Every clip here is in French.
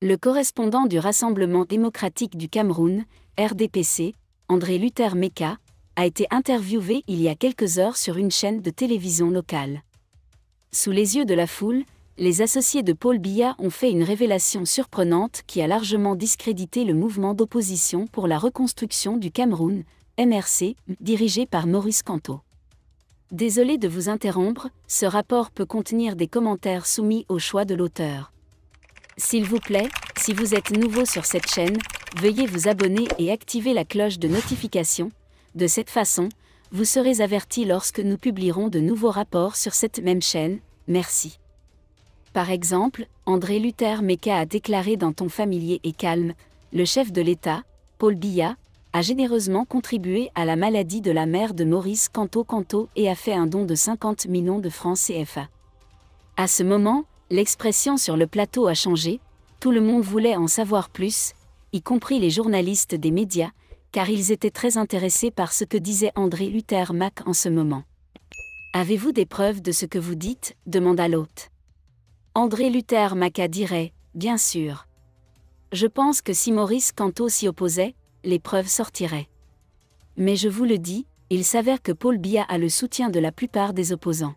Le correspondant du Rassemblement démocratique du Cameroun, RDPC, André Luther Meka, a été interviewé il y a quelques heures sur une chaîne de télévision locale. Sous les yeux de la foule, les associés de Paul Biya ont fait une révélation surprenante qui a largement discrédité le mouvement d'opposition pour la reconstruction du Cameroun, MRC, dirigé par Maurice Kamto. Désolé de vous interrompre, ce rapport peut contenir des commentaires soumis au choix de l'auteur. S'il vous plaît, si vous êtes nouveau sur cette chaîne, veuillez vous abonner et activer la cloche de notification. De cette façon, vous serez averti lorsque nous publierons de nouveaux rapports sur cette même chaîne. Merci. Par exemple, André Luther Meka a déclaré dans Ton familier et calme, le chef de l'État, Paul Biya, a généreusement contribué à la maladie de la mère de Maurice Kamto et a fait un don de 50 millions de francs CFA. À ce moment, l'expression sur le plateau a changé, tout le monde voulait en savoir plus, y compris les journalistes des médias, car ils étaient très intéressés par ce que disait André Luther Meka en ce moment. « Avez-vous des preuves de ce que vous dites » demanda l'hôte. André Luther Meka dirait « Bien sûr. Je pense que si Maurice Kamto s'y opposait, les preuves sortiraient. Mais je vous le dis, il s'avère que Paul Biya a le soutien de la plupart des opposants.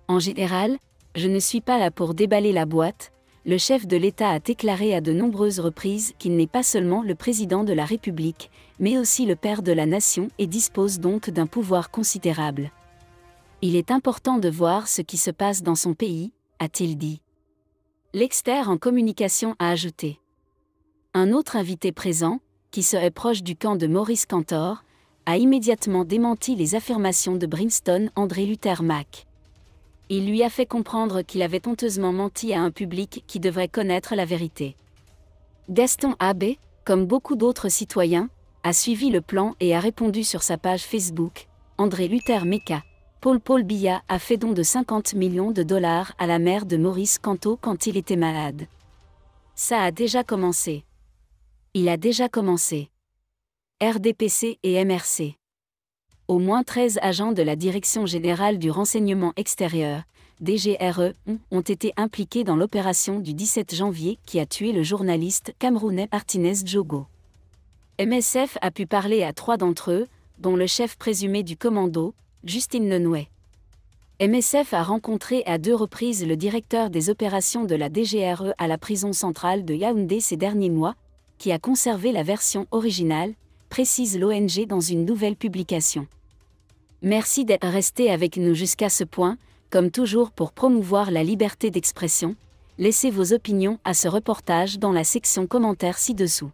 En général, je ne suis pas là pour déballer la boîte. Le chef de l'État a déclaré à de nombreuses reprises qu'il n'est pas seulement le président de la République, mais aussi le père de la nation et dispose donc d'un pouvoir considérable. Il est important de voir ce qui se passe dans son pays, a-t-il dit. L'expert en communication a ajouté. Un autre invité présent, qui serait proche du camp de Maurice Kamto, a immédiatement démenti les affirmations de Brimstone André Luther Meka. Il lui a fait comprendre qu'il avait honteusement menti à un public qui devrait connaître la vérité. Gaston Abbé, comme beaucoup d'autres citoyens, a suivi le plan et a répondu sur sa page Facebook, André Luther Meka, Paul Biya a fait don de 50 millions de dollars à la mère de Maurice Kamto quand il était malade. Ça a déjà commencé. Il a déjà commencé. RDPC et MRC. Au moins 13 agents de la Direction générale du renseignement extérieur, DGRE, ont été impliqués dans l'opération du 17 janvier qui a tué le journaliste camerounais Martinez Djogo. MSF a pu parler à 3 d'entre eux, dont le chef présumé du commando, Justine Lenouet. MSF a rencontré à 2 reprises le directeur des opérations de la DGRE à la prison centrale de Yaoundé ces derniers mois, qui a conservé la version originale, précise l'ONG dans une nouvelle publication. Merci d'être resté avec nous jusqu'à ce point, comme toujours pour promouvoir la liberté d'expression. Laissez vos opinions à ce reportage dans la section commentaires ci-dessous.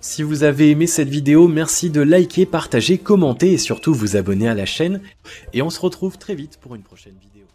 Si vous avez aimé cette vidéo, merci de liker, partager, commenter et surtout vous abonner à la chaîne. Et on se retrouve très vite pour une prochaine vidéo.